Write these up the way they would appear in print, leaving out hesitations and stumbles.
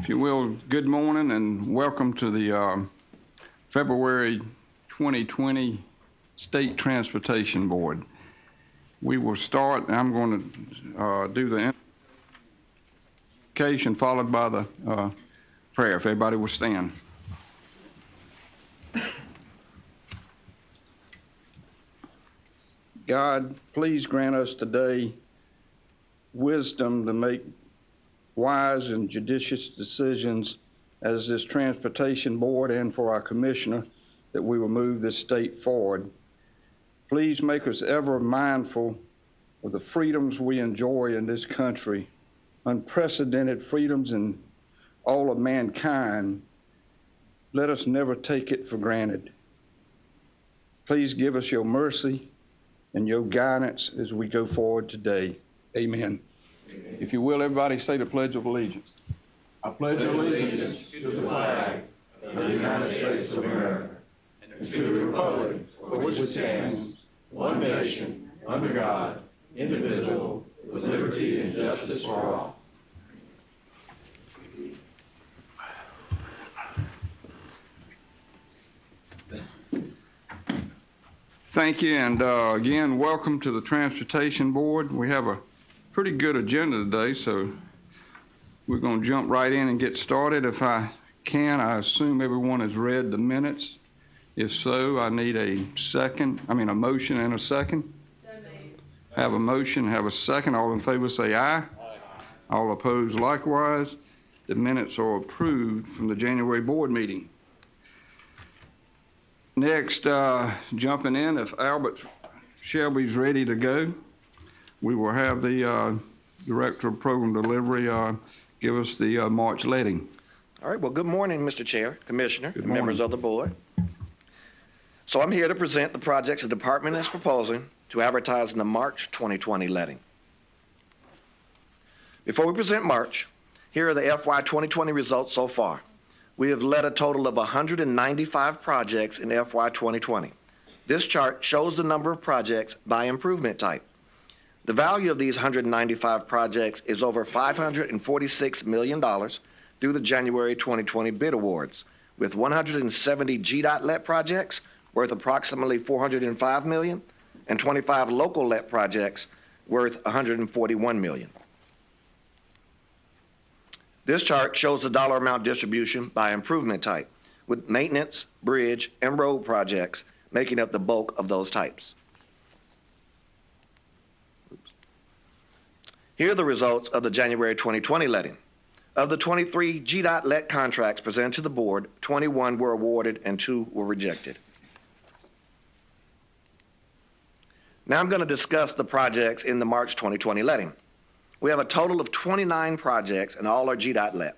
If you will, good morning and welcome to the February 2020 State Transportation Board. We will start, I'm going to do the invocation followed by the prayer. If everybody will stand. God, please grant us today wisdom to make wise and judicious decisions as this transportation board and for our commissioner, that we will move this state forward. Please make us ever mindful of the freedoms we enjoy in this country, unprecedented freedoms in all of mankind. Let us never take it for granted. Please give us your mercy and your guidance as we go forward today. Amen. Amen. If you will, everybody say the Pledge of Allegiance. I pledge allegiance to the flag of the United States of America and to the republic for which it stands, one nation, under God, indivisible, with liberty and justice for all. Thank you, and again, welcome to the Transportation Board. We have a pretty good agenda today, so we're going to jump right in and get started. If I can, I assume everyone has read the minutes. If so, I need a motion and a second. Have a motion, have a second. All in favor say aye. Aye. All opposed likewise. The minutes are approved from the January board meeting. Next, jumping in, if Albert Shelby's ready to go, we will have the Director of Program Delivery give us the March letting. All right, well, good morning, Mr. Chair, Commissioner, and members of the board. So I'm here to present the projects the department is proposing to advertise in the March 2020 letting. Before we present March, here are the FY 2020 results so far. We have let a total of 195 projects in FY 2020. This chart shows the number of projects by improvement type. The value of these 195 projects is over $546 million through the January 2020 bid awards, with 170 GDOT let projects worth approximately $405 million and 25 local let projects worth $141 million. This chart shows the dollar amount distribution by improvement type, with maintenance, bridge, and road projects making up the bulk of those types. Here are the results of the January 2020 letting. Of the 23 GDOT let contracts presented to the board, 21 were awarded and 2 were rejected. Now I'm going to discuss the projects in the March 2020 letting. We have a total of 29 projects and all are GDOT let.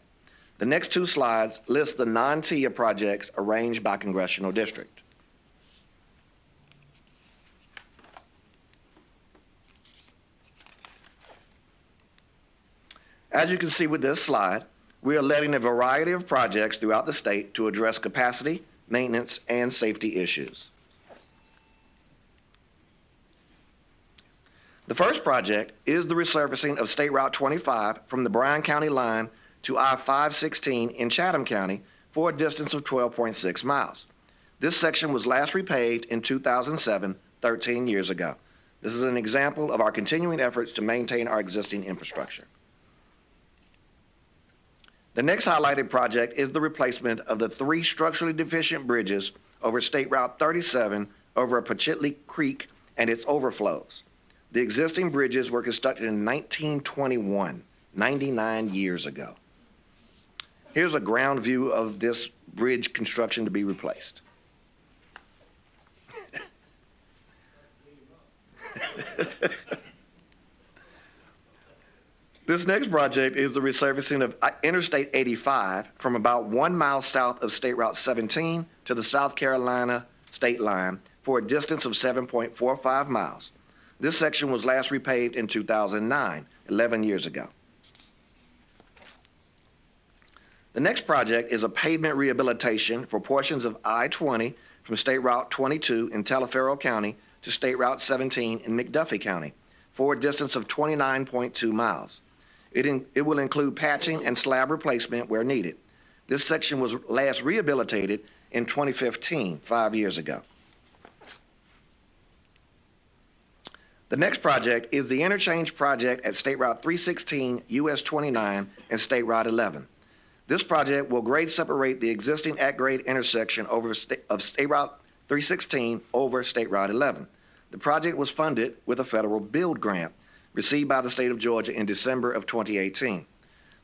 The next 2 slides list the non-TIA projects arranged by congressional district. As you can see with this slide, we are letting a variety of projects throughout the state to address capacity, maintenance, and safety issues. The first project is the resurfacing of State Route 25 from the Bryan County line to I-516 in Chatham County for a distance of 12.6 miles. This section was last repaved in 2007, 13 years ago. This is an example of our continuing efforts to maintain our existing infrastructure. The next highlighted project is the replacement of the 3 structurally deficient bridges over State Route 37 over Pachitli Creek and its overflows. The existing bridges were constructed in 1921, 99 years ago. Here's a ground view of this bridge construction to be replaced. This next project is the resurfacing of Interstate 85 from about 1 mile south of State Route 17 to the South Carolina state line for a distance of 7.45 miles. This section was last repaved in 2009, 11 years ago. The next project is a pavement rehabilitation for portions of I-20 from State Route 22 in Taliaferro County to State Route 17 in McDuffie County for a distance of 29.2 miles. It will include patching and slab replacement where needed. This section was last rehabilitated in 2015, 5 years ago. The next project is the interchange project at State Route 316, US 29, and State Route 11. This project will grade separate the existing at-grade intersection of State Route 316 over State Route 11. The project was funded with a federal build grant received by the state of Georgia in December of 2018.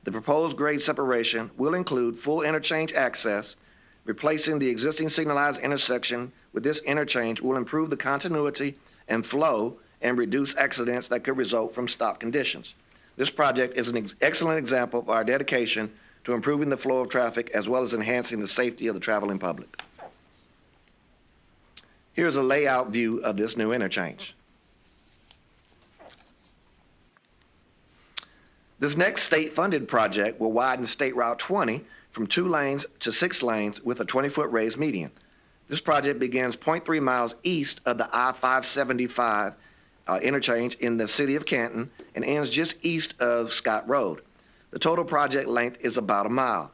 The proposed grade separation will include full interchange access. Replacing the existing signalized intersection with this interchange will improve the continuity and flow and reduce accidents that could result from stop conditions. This project is an excellent example of our dedication to improving the flow of traffic as well as enhancing the safety of the traveling public. Here's a layout view of this new interchange. This next state-funded project will widen State Route 20 from 2 lanes to 6 lanes with a 20-foot raised median. This project begins 0.3 miles east of the I-575 interchange in the city of Canton and ends just east of Scott Road. The total project length is about a mile.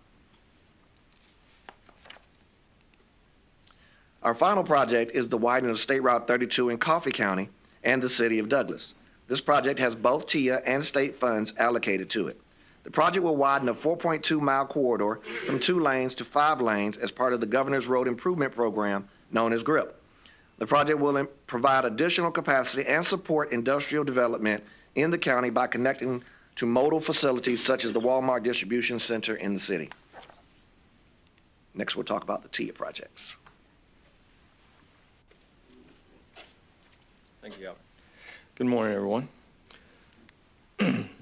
Our final project is the widening of State Route 32 in Coffee County and the city of Douglas. This project has both TIA and state funds allocated to it. The project will widen a 4.2-mile corridor from 2 lanes to 5 lanes as part of the Governor's Road Improvement Program known as GRIP. The project will provide additional capacity and support industrial development in the county by connecting to modal facilities such as the Walmart Distribution Center in the city. Next, we'll talk about the TIA projects. Thank you, Albert. Good morning, everyone.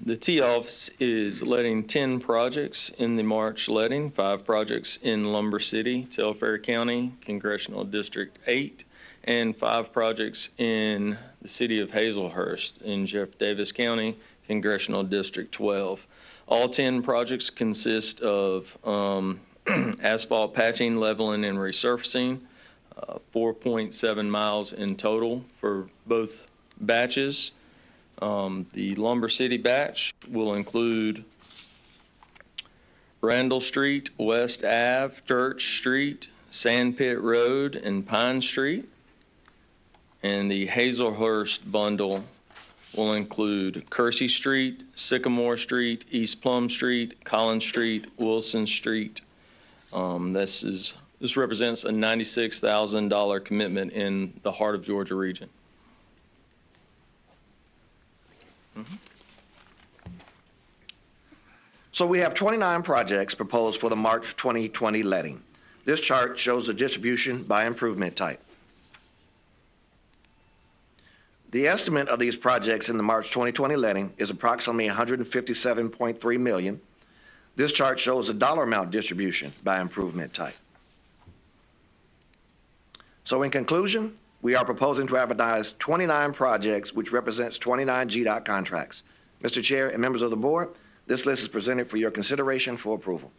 The TIA office is letting 10 projects in the March letting, 5 projects in Lumber City, Telfair County, Congressional District 8, and 5 projects in the city of Hazelhurst in Jeff Davis County, Congressional District 12. All 10 projects consist of asphalt patching, leveling, and resurfacing, 4.7 miles in total for both batches. The Lumber City batch will include Randall Street, West Ave, Church Street, Sandpit Road, and Pine Street. And the Hazelhurst bundle will include Kersey Street, Sycamore Street, East Plum Street, Collins Street, Wilson Street. This represents a $96,000 commitment in the Heart of Georgia region. So we have 29 projects proposed for the March 2020 letting. This chart shows the distribution by improvement type. The estimate of these projects in the March 2020 letting is approximately $157.3 million. This chart shows the dollar amount distribution by improvement type. So in conclusion, we are proposing to advertise 29 projects, which represents 29 GDOT contracts. Mr. Chair and members of the board, this list is presented for your consideration for approval.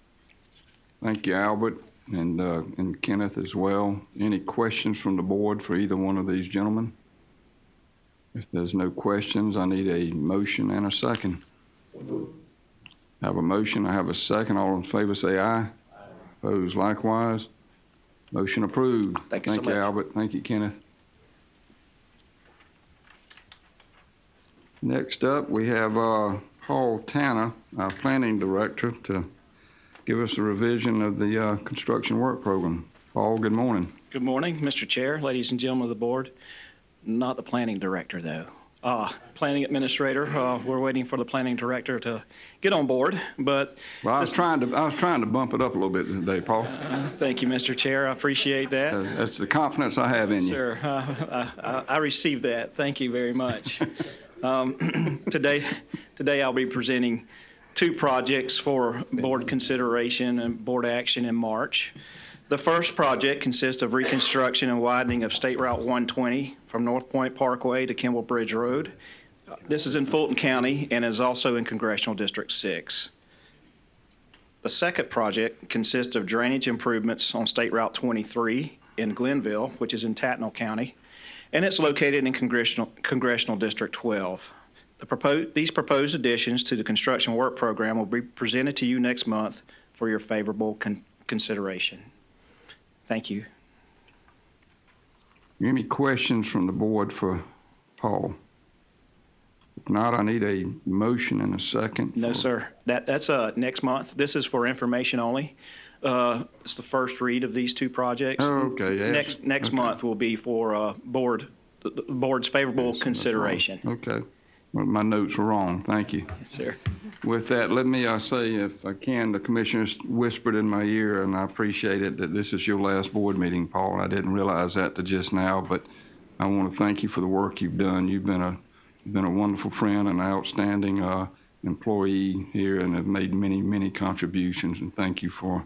Thank you, Albert, and Kenneth as well. Any questions from the board for either one of these gentlemen? If there's no questions, I need a motion and a second. I have a motion, I have a second. All in favor say aye. Opposed likewise. Motion approved. Thank you so much. Albert. Thank you, Kenneth. Next up, we have Paul Tanner, our planning director, to give us a revision of the construction work program. Paul, good morning. Good morning, Mr. Chair, ladies and gentlemen of the board. Not the planning director, though. Planning administrator. We're waiting for the planning director to get on board, but well, I was trying to bump it up a little bit today, Paul. Thank you, Mr. Chair. I appreciate that. That's the confidence I have in you. Sir, I received that. Thank you very much. Today I'll be presenting 2 projects for board consideration and board action in March. The first project consists of reconstruction and widening of State Route 120 from North Point Parkway to Kimball Bridge Road. This is in Fulton County and is also in Congressional District 6. The second project consists of drainage improvements on State Route 23 in Glenville, which is in Tattnall County, and it's located in Congressional District 12. These proposed additions to the construction work program will be presented to you next month for your favorable consideration. Thank you. Any questions from the board for Paul? If not, I need a motion and a second. No, sir. That's next month. This is for information only. It's the first read of these two projects. Oh, okay. Yes. Next Okay. month will be for the board's favorable Yes, that's consideration. wrong. Okay. Well, my notes were wrong. Thank you. Yes, sir. With that, let me say, if I can, the commissioners whispered in my ear, and I appreciate it, that this is your last board meeting, Paul. I didn't realize that till just now, but I want to thank you for the work you've done. You've been a wonderful friend and an outstanding employee here, and have made many, many contributions, and thank you for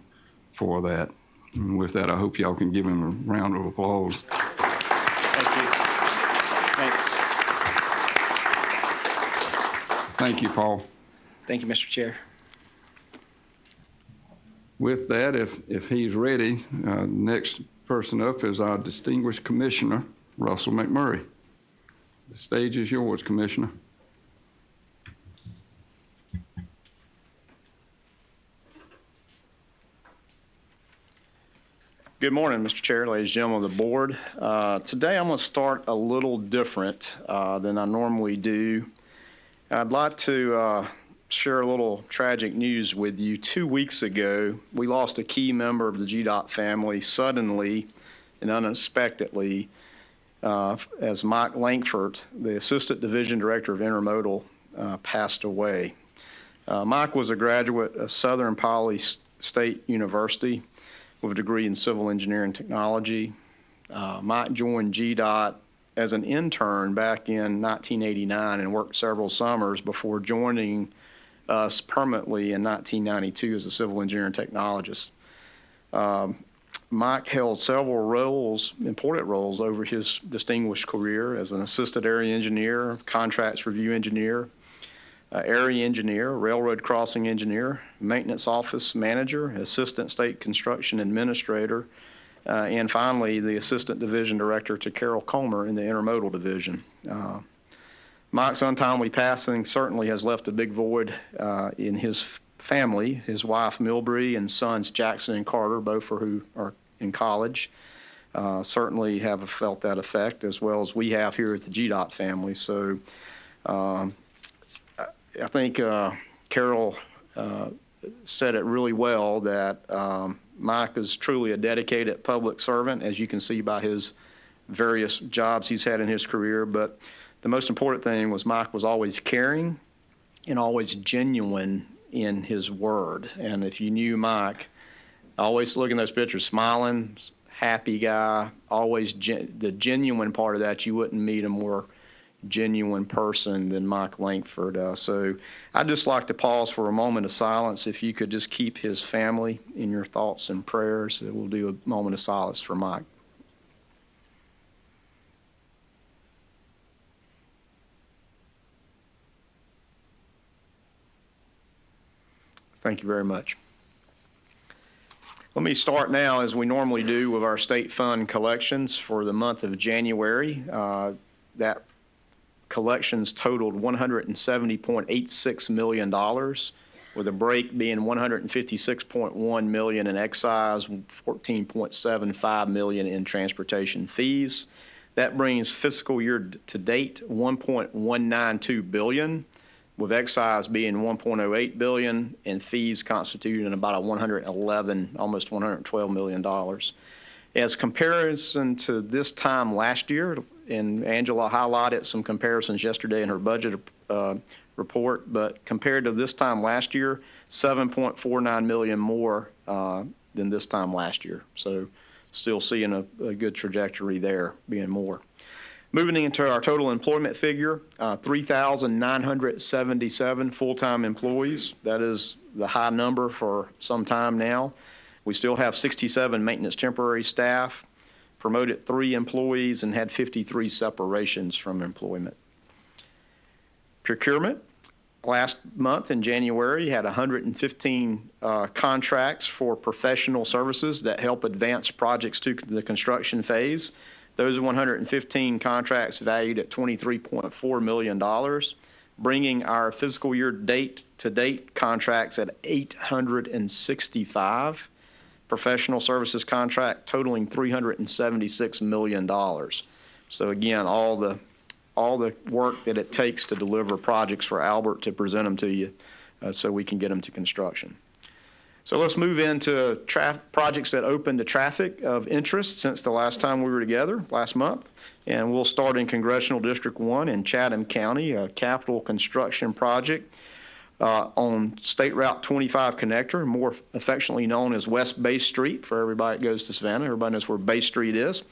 that. And with that, I hope y'all can give him a round of applause. Thank you. Thanks. Thank you, Paul. Thank you, Mr. Chair. With that, if he's ready, next person up is our distinguished commissioner, Russell McMurray. The stage is yours, Commissioner. Good morning, Mr. Chair, ladies and gentlemen of the board. Today I'm going to start a little different than I normally do. I'd like to share a little tragic news with you. 2 weeks ago, we lost a key member of the GDOT family suddenly and unexpectedly as Mike Langford, the Assistant Division Director of Intermodal, passed away. Mike was a graduate of Southern Poly State University with a degree in civil engineering technology. Mike joined GDOT as an intern back in 1989 and worked several summers before joining us permanently in 1992 as a civil engineering technologist. Mike held several roles, important roles, over his distinguished career as an assistant area engineer, contracts review engineer, area engineer, railroad crossing engineer, maintenance office manager, assistant state construction administrator, and finally the assistant division director to Carol Comer in the intermodal division. Mike's untimely passing certainly has left a big void in his family. His wife Milbury and sons Jackson and Carter, both who are in college, certainly have felt that effect, as well as we have here at the GDOT family. So I think Carol said it really well, that Mike is truly a dedicated public servant, as you can see by his various jobs he's had in his career. But the most important thing was Mike was always caring and always genuine in his word. And if you knew Mike, always look in those pictures, smiling, happy guy, always the genuine part of that, you wouldn't meet a more genuine person than Mike Langford. So I'd just like to pause for a moment of silence. If you could just keep his family in your thoughts and prayers, we'll do a moment of silence for Mike. Thank you very much. Let me start now, as we normally do, with our state fund collections for the month of January. That collections totaled $170.86 million, with a break being $156.1 million in excise, $14.75 million in transportation fees. That brings fiscal year to date $1.192 billion, with excise being $1.08 billion and fees constituting about a $111, almost $112 million. As comparison to this time last year, and Angela highlighted some comparisons yesterday in her budget report, but compared to this time last year, $7.49 million more than this time last year. So still seeing a good trajectory there, being more. Moving into our total employment figure, 3,977 full-time employees. That is the high number for some time now. We still have 67 maintenance temporary staff, promoted 3 employees, and had 53 separations from employment. Procurement. Last month in January, had 115 contracts for professional services that help advance projects to the construction phase. Those 115 contracts valued at $23.4 million. bringing our fiscal year date-to-date contracts at 865, professional services contract totaling $376 million. So again, all the work that it takes to deliver projects for Albert to present them to you so we can get them to construction. So let's move into projects that opened to traffic of interest since the last time we were together, last month. And we'll start in Congressional District 1 in Chatham County, a capital construction project on State Route 25 connector, more affectionately known as West Bay Street for everybody that goes to Savannah. Everybody knows where Bay Street is.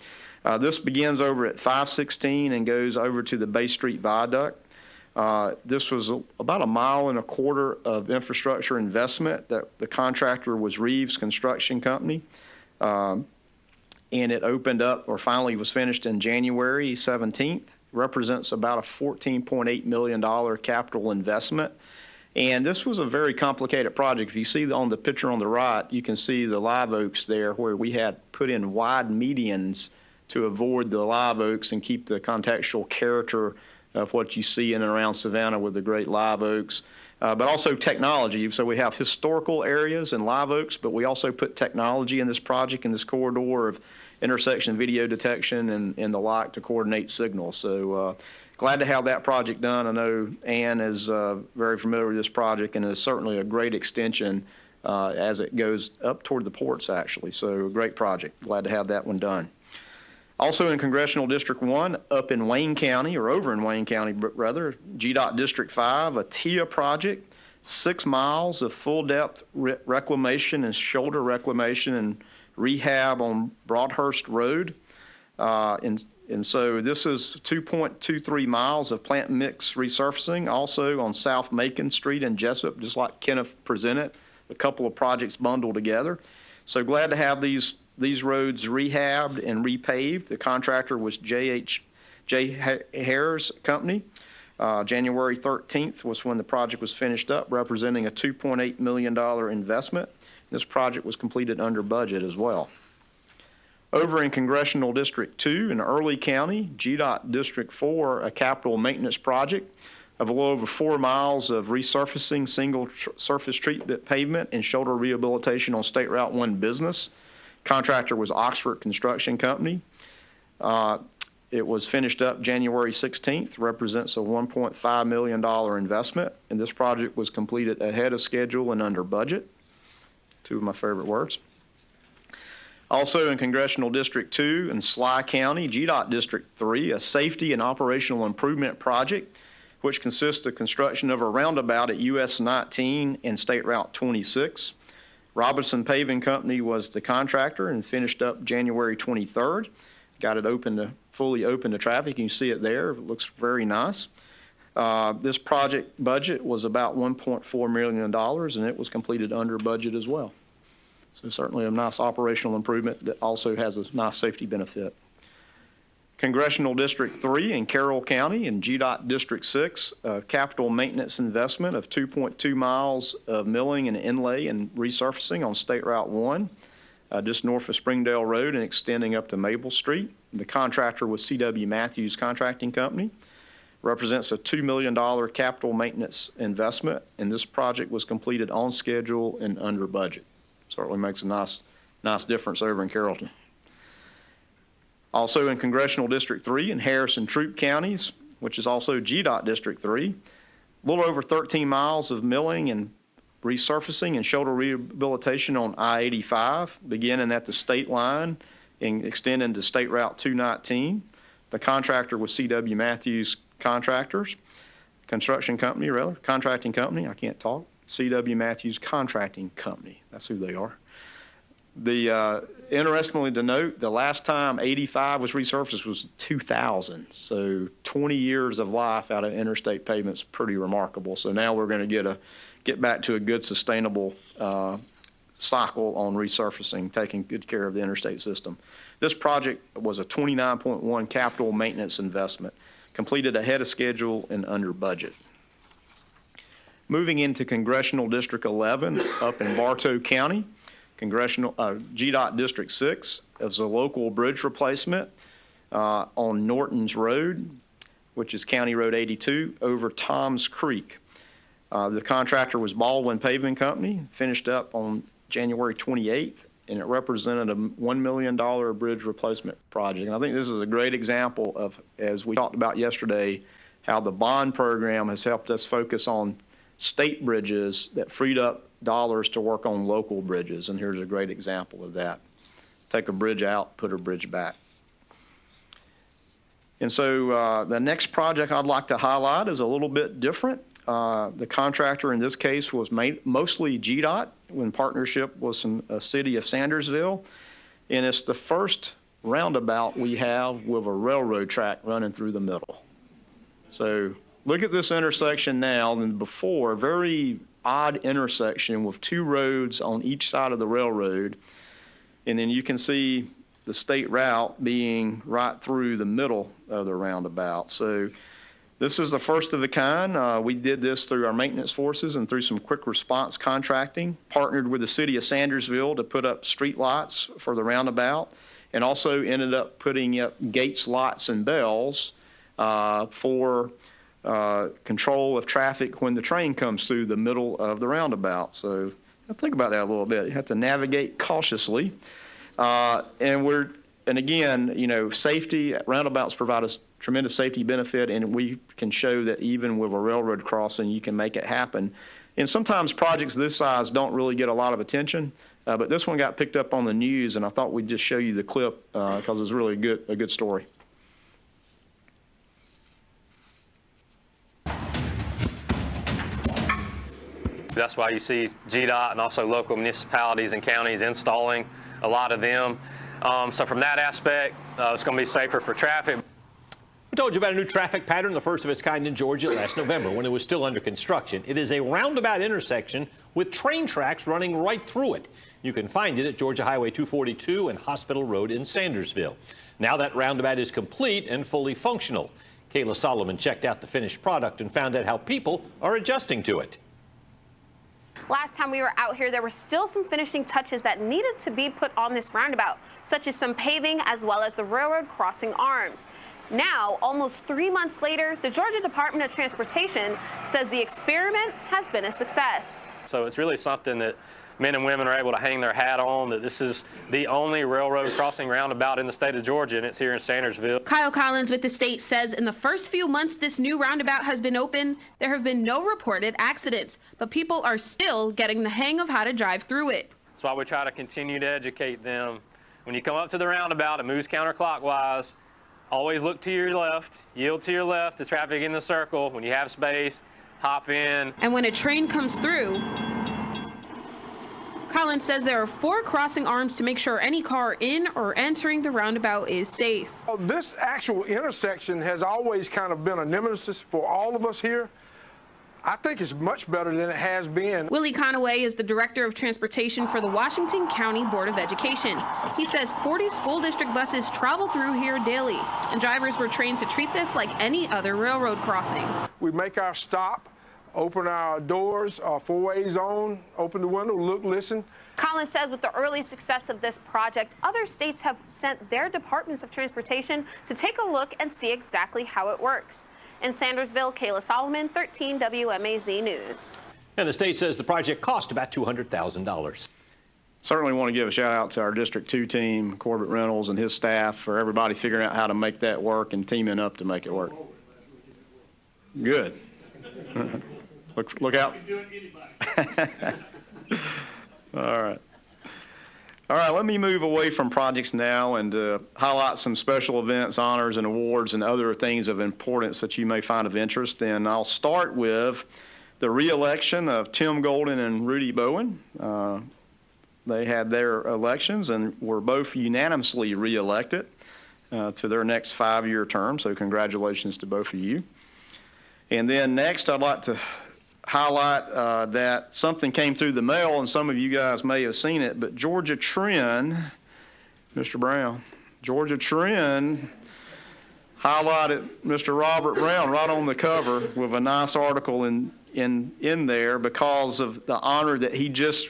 This begins over at 516 and goes over to the Bay Street Viaduct. This was about 1.25 miles of infrastructure investment that the contractor was Reeves Construction Company. And it opened up, or finally was finished in January 17th. Represents about a $14.8 million capital investment. And this was a very complicated project. If you see on the picture on the right, you can see the live oaks there where we had put in wide medians to avoid the live oaks and keep the contextual character of what you see in and around Savannah with the great live oaks, but also technology. So we have historical areas and live oaks, but we also put technology in this project, in this corridor of intersection video detection and the like to coordinate signals. So glad to have that project done. I know Ann is very familiar with this project and is certainly a great extension as it goes up toward the ports, actually. So great project. Glad to have that one done. Also in Congressional District 1, up in Wayne County, or over in Wayne County, rather, GDOT District 5, a TIA project, 6 miles of full-depth reclamation and shoulder reclamation and rehab on Broadhurst Road. And so this is 2.23 miles of plant mix resurfacing, also on South Macon Street in Jessup, just like Kenneth presented, a couple of projects bundled together. So glad to have these roads rehabbed and repaved. The contractor was J. Hare's Company. January 13th was when the project was finished up, representing a $2.8 million investment. This project was completed under budget as well. Over in Congressional District 2 in Early County, GDOT District 4, a capital maintenance project of a little over 4 miles of resurfacing, single surface treatment pavement, and shoulder rehabilitation on State Route 1 business. Contractor was Oxford Construction Company. It was finished up January 16th, represents a $1.5 million investment, and this project was completed ahead of schedule and under budget. Two of my favorite words. Also in Congressional District 2 in Sly County, GDOT District 3, a safety and operational improvement project, which consists of construction of a roundabout at US 19 and State Route 26. Robinson Paving Company was the contractor and finished up January 23rd. Got it fully open to traffic. You can see it there. It looks very nice. This project budget was about $1.4 million, and it was completed under budget as well. So certainly a nice operational improvement that also has a nice safety benefit. Congressional District 3 in Carroll County and GDOT District 6, a capital maintenance investment of 2.2 miles of milling and inlay and resurfacing on State Route 1, just north of Springdale Road and extending up to Maple Street. The contractor was C.W. Matthews Contracting Company. Represents a $2 million capital maintenance investment, and this project was completed on schedule and under budget. Certainly makes a nice difference over in Carrollton. Also in Congressional District 3 in Harris and Troup counties, which is also GDOT District 3, a little over 13 miles of milling and resurfacing and shoulder rehabilitation on I-85, beginning at the state line and extending to State Route 219. The contractor was C.W. Matthews Contracting Company, I can't talk. C.W. Matthews Contracting Company, that's who they are. Interestingly to note, the last time 85 was resurfaced was 2000. So 20 years of life out of interstate pavement's pretty remarkable. So now we're going to get back to a good sustainable cycle on resurfacing, taking good care of the interstate system. This project was a $29.1 capital maintenance investment, completed ahead of schedule and under budget. Moving into Congressional District 11 up in Bartow County, GDOT District 6 is a local bridge replacement on Norton's Road. which is County Road 82, over Toms Creek. The contractor was Baldwin Paving Company, finished up on January 28th, and it represented a $1 million bridge replacement project. And I think this is a great example of, as we talked about yesterday, how the bond program has helped us focus on state bridges that freed up dollars to work on local bridges. And here's a great example of that. Take a bridge out, put a bridge back. And so the next project I'd like to highlight is a little bit different. The contractor in this case was mostly GDOT in partnership with the city of Sandersville. And it's the first roundabout we have with a railroad track running through the middle. So look at this intersection now and before, a very odd intersection with two roads on each side of the railroad. And then you can see the state route being right through the middle of the roundabout. So this is the first of the kind. We did this through our maintenance forces and through some quick response contracting, partnered with the city of Sandersville to put up street lights for the roundabout, and also ended up putting up gates, lights, and bells for control of traffic when the train comes through the middle of the roundabout. So think about that a little bit. You have to navigate cautiously. And again, you know, safety, roundabouts provide us tremendous safety benefit, and we can show that even with a railroad crossing, you can make it happen. And sometimes projects this size don't really get a lot of attention, but this one got picked up on the news, and I thought we'd just show you the clip because it's really a good story. That's why you see GDOT and also local municipalities and counties installing a lot of them. So from that aspect, it's going to be safer for traffic. We told you about a new traffic pattern, the first of its kind in Georgia last November when it was still under construction. It is a roundabout intersection with train tracks running right through it. You can find it at Georgia Highway 242 and Hospital Road in Sandersville. Now that roundabout is complete and fully functional. Kayla Solomon checked out the finished product and found out how people are adjusting to it. Last time we were out here, there were still some finishing touches that needed to be put on this roundabout, such as some paving as well as the railroad crossing arms. Now, almost 3 months later, the Georgia Department of Transportation says the experiment has been a success. So it's really something that men and women are able to hang their hat on, that this is the only railroad crossing roundabout in the state of Georgia, and it's here in Sandersville. Kyle Collins with the state says in the first few months this new roundabout has been open, there have been no reported accidents, but people are still getting the hang of how to drive through it. That's why we try to continue to educate them. When you come up to the roundabout, it moves counterclockwise. Always look to your left, yield to your left, the traffic in the circle. When you have space, hop in. And when a train comes through, Collins says there are 4 crossing arms to make sure any car in or entering the roundabout is safe. This actual intersection has always kind of been a nemesis for all of us here. I think it's much better than it has been. Willie Conaway is the Director of Transportation for the Washington County Board of Education. He says 40 school district buses travel through here daily, and drivers were trained to treat this like any other railroad crossing. We make our stop, open our doors, our 4-way zone, open the window, look, listen. Collins says with the early success of this project, other states have sent their departments of transportation to take a look and see exactly how it works. In Sandersville, Kayla Solomon, 13 WMAZ News. And the state says the project cost about $200,000. Certainly want to give a shout out to our District 2 team, Corbett Reynolds and his staff, for everybody figuring out how to make that work and teaming up to make it work. Good. Look out. All right. All right, let me move away from projects now and highlight some special events, honors, and awards and other things of importance that you may find of interest. And I'll start with the re-election of Tim Golden and Rudy Bowen. They had their elections and were both unanimously re-elected to their next 5-year term, so congratulations to both of you. And then next, I'd like to highlight that something came through the mail, and some of you guys may have seen it, but Georgia Trend, Mr. Brown, Georgia Trend highlighted Mr. Robert Brown right on the cover with a nice article in there because of the honor that he just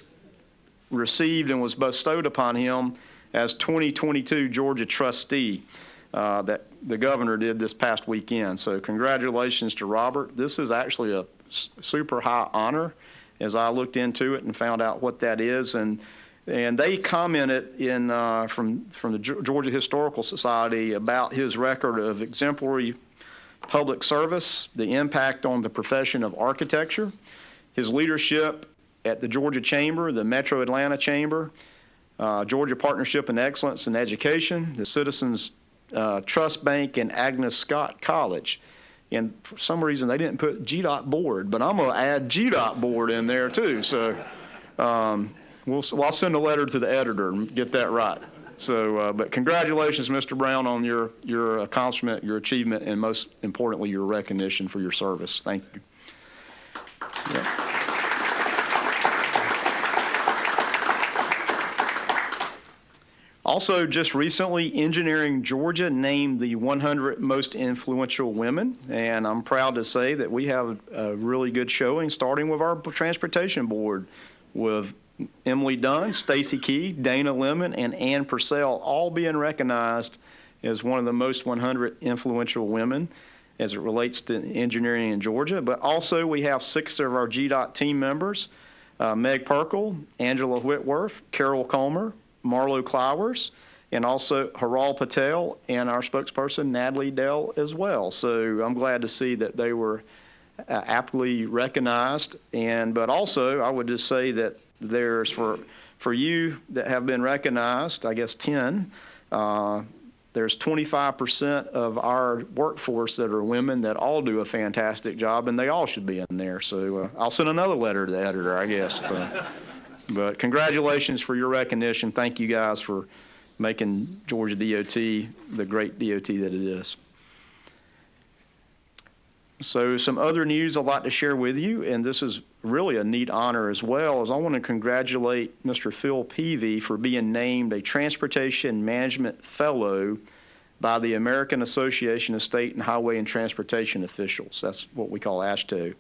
received and was bestowed upon him as 2022 Georgia trustee. That the governor did this past weekend. So congratulations to Robert. This is actually a super high honor as I looked into it and found out what that is. And they commented in from the Georgia Historical Society about his record of exemplary public service, the impact on the profession of architecture, his leadership at the Georgia Chamber, the Metro Atlanta Chamber, Georgia Partnership in Excellence in Education, the Citizens Trust Bank, and Agnes Scott College. And for some reason, they didn't put GDOT board, but I'm going to add GDOT board in there too. So I'll send a letter to the editor and get that right. So, but congratulations, Mr. Brown, on your accomplishment, your achievement, and most importantly, your recognition for your service. Thank you. Yeah. Also, just recently, Engineering Georgia named the 100 most influential women, and I'm proud to say that we have a really good showing, starting with our transportation board, with Emily Dunn, Stacy Key, Dana Lemon, and Ann Purcell all being recognized as one of the most 100 influential women as it relates to engineering in Georgia. But also, we have 6 of our GDOT team members, Meg Perkle, Angela Whitworth, Carol Comer, Marlo Clowers, and also Haral Patel, and our spokesperson, Natalie Dell, as well. So I'm glad to see that they were aptly recognized. But also, I would just say that there's, for you that have been recognized, I guess 10, there's 25% of our workforce that are women that all do a fantastic job, and they all should be in there. So I'll send another letter to the editor, I guess. But congratulations for your recognition. Thank you guys for making Georgia DOT the great DOT that it is. So some other news I'd like to share with you, and this is really a neat honor as well, is I want to congratulate Mr. Phil Peavy for being named a Transportation Management Fellow by the American Association of State and Highway and Transportation Officials. That's what we call AASHTO.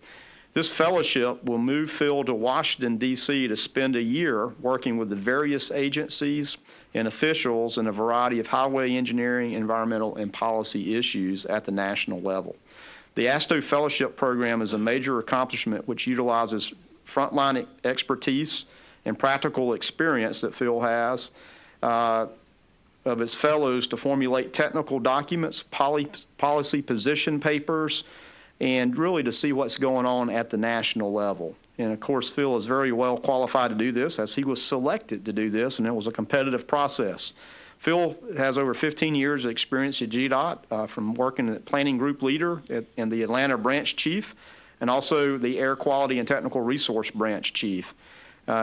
This fellowship will move Phil to Washington, D.C. to spend a year working with the various agencies and officials in a variety of highway engineering, environmental, and policy issues at the national level. The AASHTO Fellowship Program is a major accomplishment which utilizes frontline expertise and practical experience that Phil has of its fellows to formulate technical documents, policy position papers, and really to see what's going on at the national level. And of course, Phil is very well qualified to do this, as he was selected to do this, and it was a competitive process. Phil has over 15 years of experience at GDOT from working as planning group leader and the Atlanta branch chief, and also the Air Quality and Technical Resource branch chief.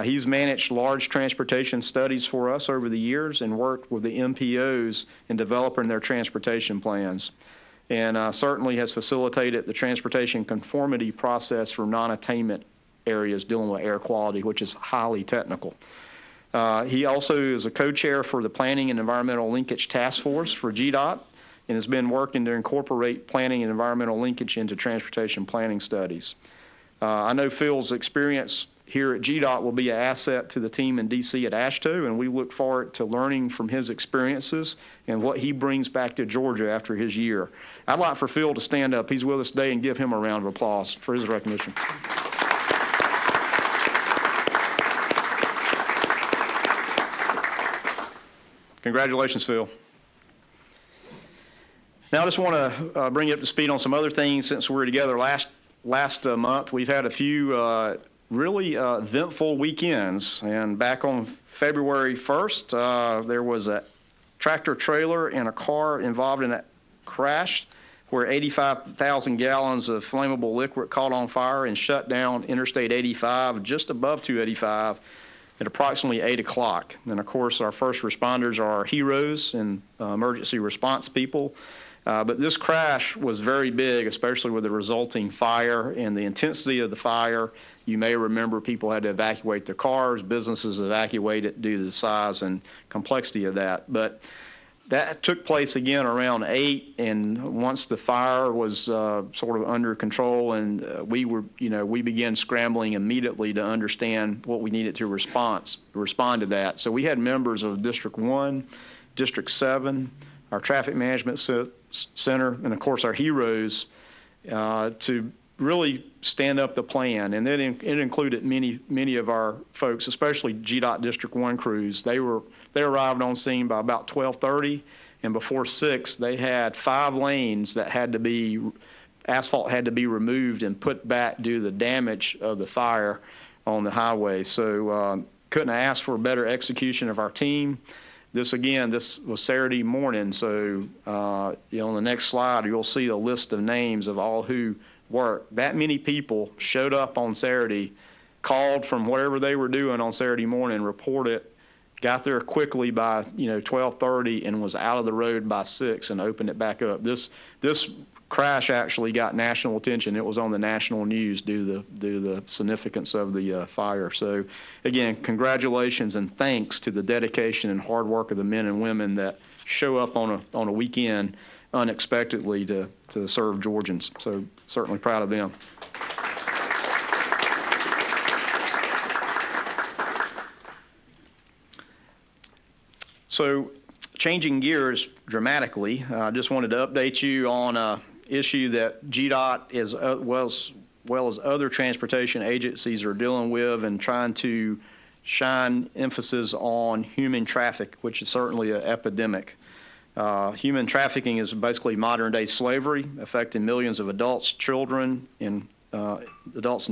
He's managed large transportation studies for us over the years and worked with the MPOs in developing their transportation plans, and certainly has facilitated the transportation conformity process for non-attainment areas dealing with air quality, which is highly technical. He also is a co-chair for the Planning and Environmental Linkage Task Force for GDOT and has been working to incorporate planning and environmental linkage into transportation planning studies. I know Phil's experience here at GDOT will be an asset to the team in D.C. at AASHTO, and we look forward to learning from his experiences and what he brings back to Georgia after his year. I'd like for Phil to stand up. He's with us today, and give him a round of applause for his recognition. Congratulations, Phil. Now I just want to bring you up to speed on some other things since we were together last month. We've had a few really eventful weekends, and back on February 1st, there was a tractor trailer and a car involved in a crash where 85,000 gallons of flammable liquid caught on fire and shut down Interstate 85 just above 285 at approximately 8 o'clock. And of course, our first responders are our heroes and emergency response people. But this crash was very big, especially with the resulting fire and the intensity of the fire. You may remember people had to evacuate their cars, businesses evacuated due to the size and complexity of that. But that took place again around 8, and once the fire was sort of under control, and we began scrambling immediately to understand what we needed to respond to that. So we had members of District 1, District 7, our traffic management center, and of course our heroes to really stand up the plan. And then it included many of our folks, especially GDOT District 1 crews. They arrived on scene by about 12:30, and before 6, they had 5 lanes that asphalt had to be removed and put back due to the damage of the fire on the highway. So couldn't have asked for a better execution of our team. This was Saturday morning, so on the next slide, you'll see a list of names of all who worked. That many people showed up on Saturday, called from whatever they were doing on Saturday morning, reported, got there quickly by 12:30, and was out of the road by 6 and opened it back up. This crash actually got national attention. It was on the national news due to the significance of the fire. So again, congratulations and thanks to the dedication and hard work of the men and women that show up on a weekend unexpectedly to serve Georgians. So certainly proud of them. So changing gears dramatically, I just wanted to update you on a issue that GDOT as well as other transportation agencies are dealing with and trying to shine emphasis on human traffic, which is certainly an epidemic. Human trafficking is basically modern-day slavery, affecting millions of adults and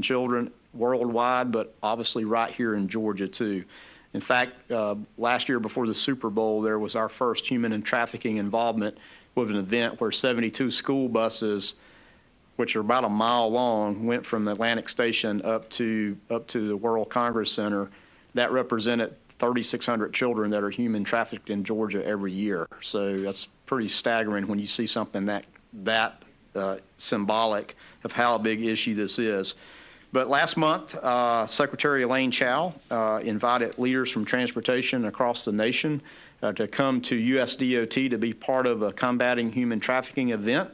children worldwide, but obviously right here in Georgia too. In fact, last year before the Super Bowl, there was our first human and trafficking involvement with an event where 72 school buses, which are about a mile long, went from Atlantic Station up to the World Congress Center. That represented 3,600 children that are human trafficked in Georgia every year. So that's pretty staggering when you see something that symbolic of how a big issue this is. But last month, Secretary Elaine Chao invited leaders from transportation across the nation to come to USDOT to be part of a combating human trafficking event.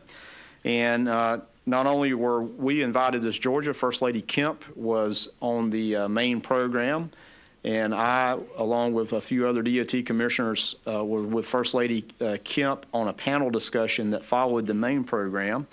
And not only were we invited as Georgia, First Lady Kemp was on the main program, and I, along with a few other DOT commissioners, were with First Lady Kemp on a panel discussion that followed the main program.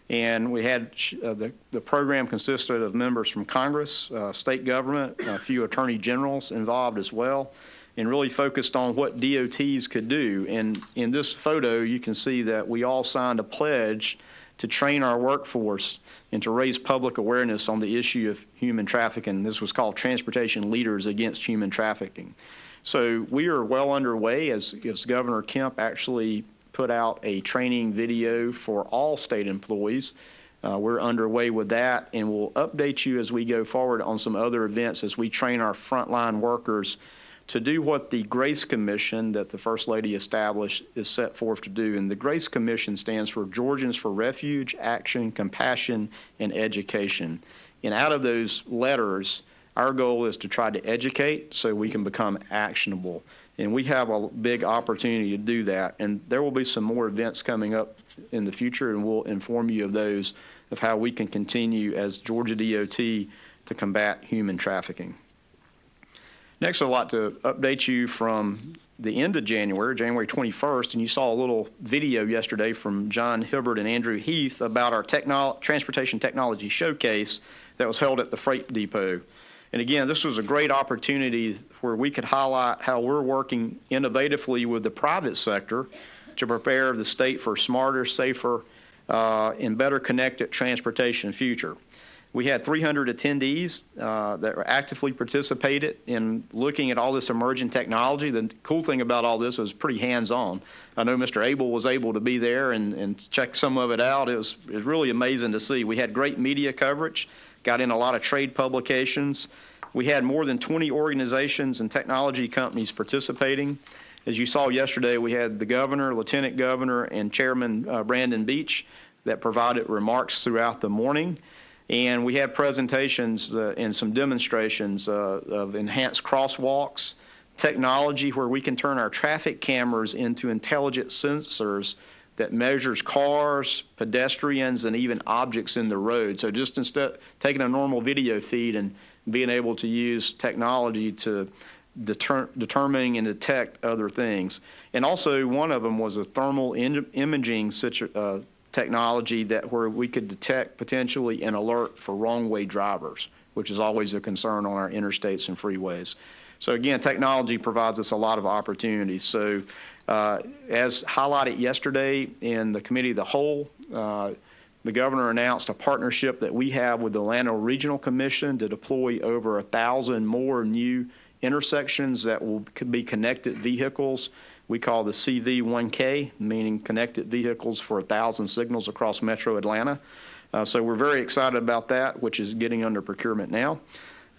And we had the program consisted of members from Congress, state government, a few attorney generals involved as well, and really focused on what DOTs could do. And in this photo, you can see that we all signed a pledge to train our workforce and to raise public awareness on the issue of human trafficking. This was called Transportation Leaders Against Human Trafficking. So we are well underway as Governor Kemp actually put out a training video for all state employees. We're underway with that, and we'll update you as we go forward on some other events as we train our frontline workers to do what the Grace Commission that the First Lady established is set forth to do. And the Grace Commission stands for Georgians for Refuge, Action, Compassion, and Education. And out of those letters, our goal is to try to educate so we can become actionable. And we have a big opportunity to do that. And there will be some more events coming up in the future, and we'll inform you of those, of how we can continue as Georgia DOT to combat human trafficking. Next, I'd like to update you from the end of January, January 21st, and you saw a little video yesterday from John Hibbert and Andrew Heath about our Transportation Technology Showcase that was held at the Freight Depot. And again, this was a great opportunity where we could highlight how we're working innovatively with the private sector to prepare the state for smarter, safer, and better connected transportation future. We had 300 attendees that were actively participated in looking at all this emerging technology. The cool thing about all this was pretty hands-on. I know Mr. Abel was able to be there and check some of it out. It was really amazing to see. We had great media coverage, got in a lot of trade publications. We had more than 20 organizations and technology companies participating. As you saw yesterday, we had the governor, lieutenant governor, and Chairman Brandon Beach that provided remarks throughout the morning. And we had presentations and some demonstrations of enhanced crosswalks, technology where we can turn our traffic cameras into intelligent sensors that measures cars, pedestrians, and even objects in the road. So just instead taking a normal video feed and being able to use technology to determining and detect other things. And also one of them was a thermal imaging technology where we could detect potentially an alert for wrong way drivers, which is always a concern on our interstates and freeways. So again, technology provides us a lot of opportunities. So as highlighted yesterday in the Committee of the Whole, the governor announced a partnership that we have with the Atlanta Regional Commission to deploy over 1,000 more new intersections that will be connected vehicles. We call the CV1K, meaning connected vehicles for 1,000 signals across Metro Atlanta. So we're very excited about that, which is getting under procurement now.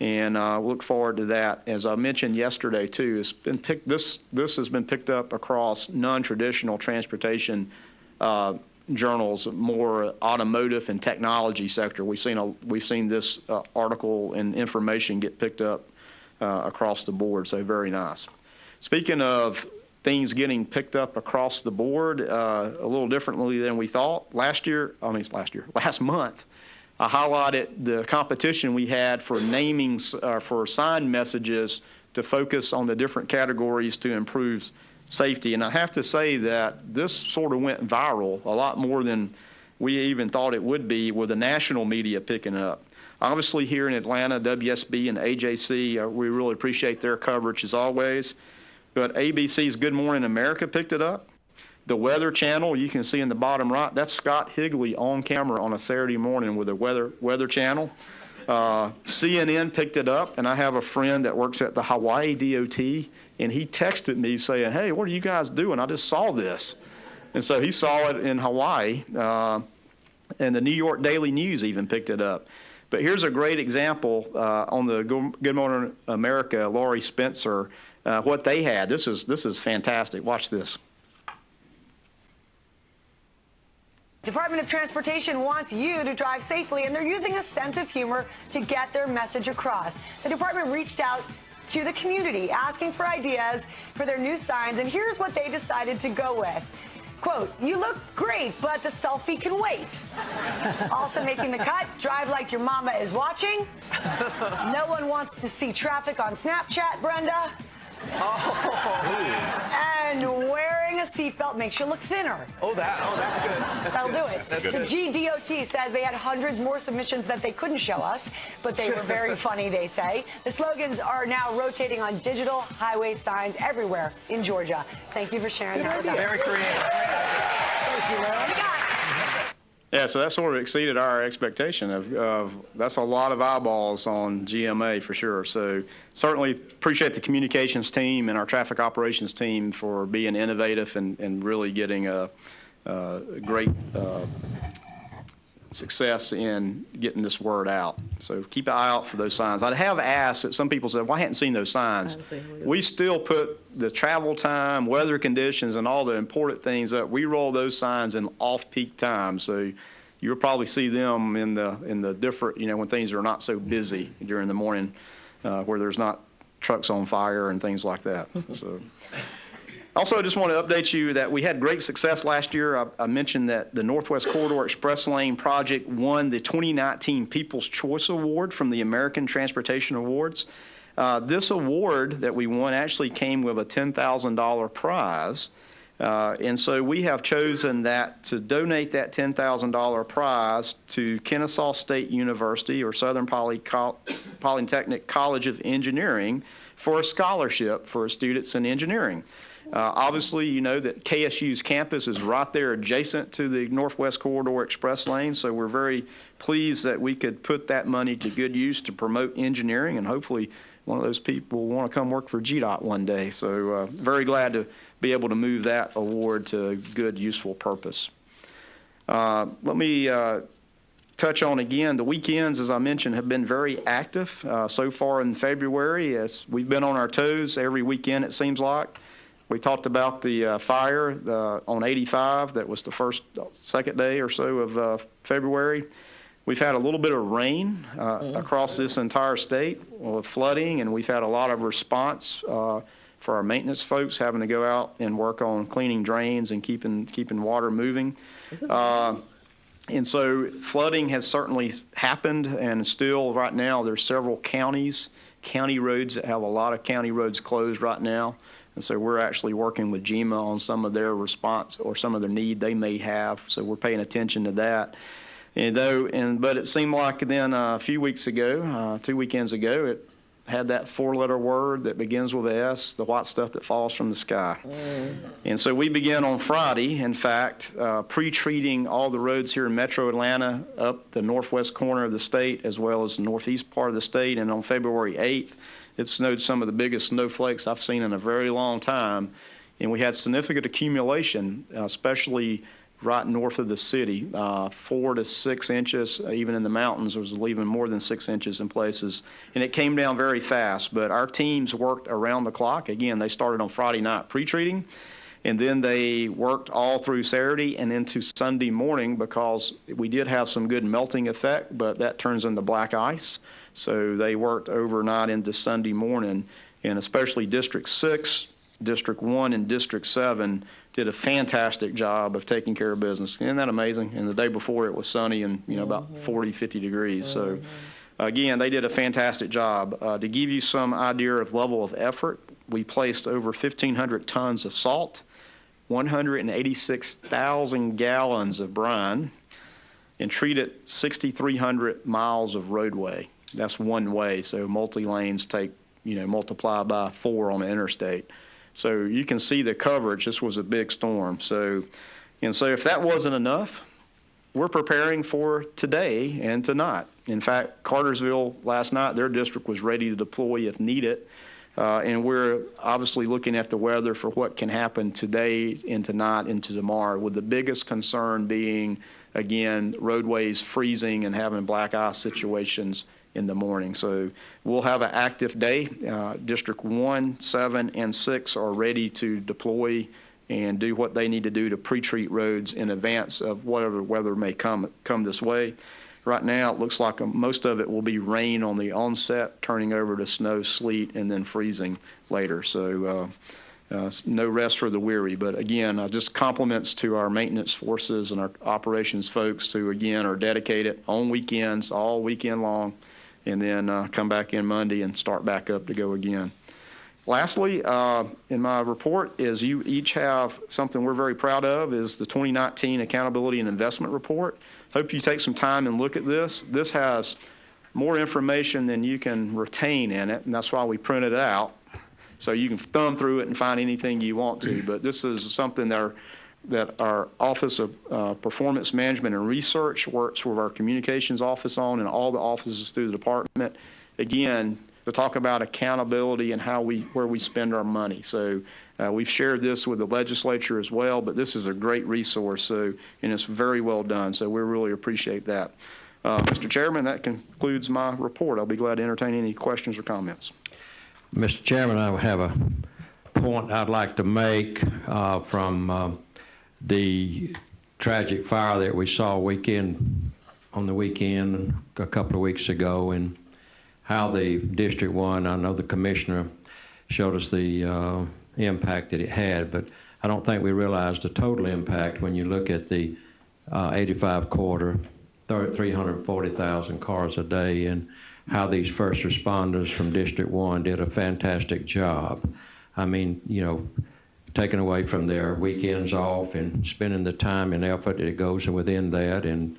And look forward to that. As I mentioned yesterday, too, this has been picked up across non-traditional transportation journals, more automotive and technology sector. We've seen this article and information get picked up across the board, so very nice. Speaking of things getting picked up across the board a little differently than we thought, last month, I highlighted the competition we had for naming for sign messages to focus on the different categories to improve safety. And I have to say that this sort of went viral a lot more than we even thought it would be, with the national media picking up. Obviously here in Atlanta, WSB and AJC, we really appreciate their coverage as always. But ABC's Good Morning America picked it up. The Weather Channel, you can see in the bottom right, that's Scott Higley on camera on a Saturday morning with the Weather Channel. CNN picked it up, and I have a friend that works at the Hawaii DOT, and he texted me saying, hey, what are you guys doing? I just saw this. And so he saw it in Hawaii, and the New York Daily News even picked it up. But here's a great example on the Good Morning America, Laurie Spencer, what they had. This is fantastic. Watch this. Department of Transportation wants you to drive safely, and they're using a sense of humor to get their message across. The department reached out to the community asking for ideas for their new signs, and here's what they decided to go with. Quote, you look great, but the selfie can wait. Also making the cut, drive like your mama is watching. No one wants to see traffic on Snapchat, Brenda. And wearing a seatbelt makes you look thinner. That's good. That'll do it. The GDOT says they had hundreds more submissions that they couldn't show us, but they were very funny, they say. The slogans are now rotating on digital highway signs everywhere in Georgia. Thank you for sharing that with us. Very creative. Thank you, Larry. Yeah, so that sort of exceeded our expectation of that's a lot of eyeballs on GMA for sure. So certainly appreciate the communications team and our traffic operations team for being innovative and really getting a great success in getting this word out. So keep an eye out for those signs. I have asked that some people said, well, I hadn't seen those signs. We still put the travel time, weather conditions, and all the important things up. We roll those signs in off-peak time. So you'll probably see them in the different, when things are not so busy during the morning, where there's not trucks on fire and things like that. So. Also, I just want to update you that we had great success last year. I mentioned that the Northwest Corridor Express Lane project won the 2019 People's Choice Award from the American Transportation Awards. This award that we won actually came with a $10,000 prize. And so we have chosen that to donate that $10,000 prize to Kennesaw State University or Southern Polytechnic College of Engineering for a scholarship for students in engineering. Obviously, you know that KSU's campus is right there adjacent to the Northwest Corridor Express Lane, so we're very pleased that we could put that money to good use to promote engineering, and hopefully one of those people will want to come work for GDOT one day. So very glad to be able to move that award to good, useful purpose. Let me touch on again, the weekends, as I mentioned, have been very active so far in February. As we've been on our toes every weekend, it seems like. We talked about the fire on 85. That was the second day or so of February. We've had a little bit of rain across this entire state with flooding, and we've had a lot of response for our maintenance folks having to go out and work on cleaning drains and keeping water moving. And so flooding has certainly happened, and still right now there's several county roads that have a lot of county roads closed right now. And so we're actually working with GEMA on some of their response or some of their need they may have. So we're paying attention to that. But it seemed like then a few weeks ago, 2 weekends ago, it had that four-letter word that begins with S, the white stuff that falls from the sky. And so we began on Friday, in fact, pre-treating all the roads here in Metro Atlanta up the northwest corner of the state as well as the northeast part of the state. And on February 8th, it snowed some of the biggest snowflakes I've seen in a very long time. And we had significant accumulation, especially right north of the city, 4 to 6 inches, even in the mountains, it was even more than 6 inches in places. And it came down very fast, but our teams worked around the clock. Again, they started on Friday night pre-treating, and then they worked all through Saturday and into Sunday morning because we did have some good melting effect, but that turns into black ice. So they worked overnight into Sunday morning, and especially District 6, District 1, and District 7 did a fantastic job of taking care of business. Isn't that amazing? And the day before it was sunny and about 40, 50 degrees. So again, they did a fantastic job. To give you some idea of level of effort, we placed over 1,500 tons of salt, 186,000 gallons of brine, and treated 6,300 miles of roadway. That's one way, so multi-lanes take, multiply by 4 on the interstate. So you can see the coverage. This was a big storm. So if that wasn't enough, we're preparing for today and tonight. In fact, Cartersville last night, their district was ready to deploy if needed. And we're obviously looking at the weather for what can happen today and tonight into tomorrow, with the biggest concern being, again, roadways freezing and having black ice situations in the morning. So we'll have an active day. District 1, 7, and 6 are ready to deploy and do what they need to do to pre-treat roads in advance of whatever weather may come this way. Right now, it looks like most of it will be rain on the onset, turning over to snow, sleet, and then freezing later. So no rest for the weary. But again, just compliments to our maintenance forces and our operations folks who, again, are dedicated on weekends, all weekend long, and then come back in Monday and start back up to go again. Lastly, in my report is you each have something we're very proud of, is the 2019 Accountability and Investment Report. Hope you take some time and look at this. This has more information than you can retain in it, and that's why we printed it out. So you can thumb through it and find anything you want to, but this is something that our Office of Performance Management and Research works with our communications office on, and all the offices through the department, again, to talk about accountability and where we spend our money. So we've shared this with the legislature as well, but this is a great resource, and it's very well done, so we really appreciate that. Mr. Chairman, that concludes my report. I'll be glad to entertain any questions or comments. Mr. Chairman, I have a point I'd like to make from the tragic fire that we saw on the weekend a couple of weeks ago, and how the District 1, I know the commissioner showed us the impact that it had, but I don't think we realized the total impact when you look at the 85 quarter, 340,000 cars a day, and how these first responders from District 1 did a fantastic job. I mean, taken away from their weekends off and spending the time and effort that goes within that, and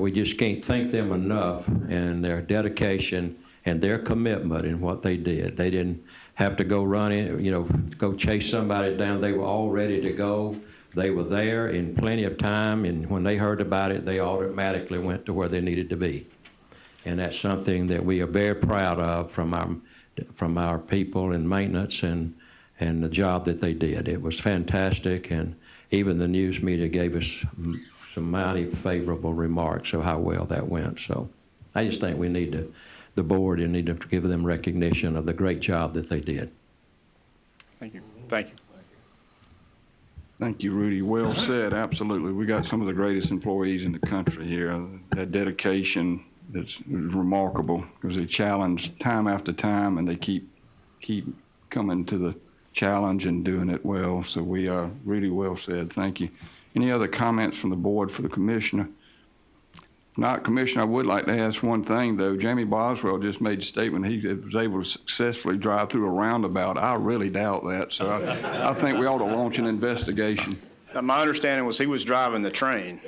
we just can't thank them enough, and their dedication and their commitment in what they did. They didn't have to go run in, go chase somebody down. They were all ready to go. They were there in plenty of time, and when they heard about it, they automatically went to where they needed to be. And that's something that we are very proud of from our people in maintenance and the job that they did. It was fantastic, and even the news media gave us some mighty favorable remarks of how well that went. So I just think the board need to give them recognition of the great job that they did. Thank you. Thank you. Thank you, Rudy. Well said. Absolutely. We got some of the greatest employees in the country here. That dedication is remarkable, because they challenge time after time, and they keep coming to the challenge and doing it well. So we are really well said. Thank you. Any other comments from the board for the commissioner? Not, Commissioner, I would like to ask one thing, though. Jamie Boswell just made a statement he was able to successfully drive through a roundabout. I really doubt that, so I think we ought to launch an investigation. My understanding was he was driving the train.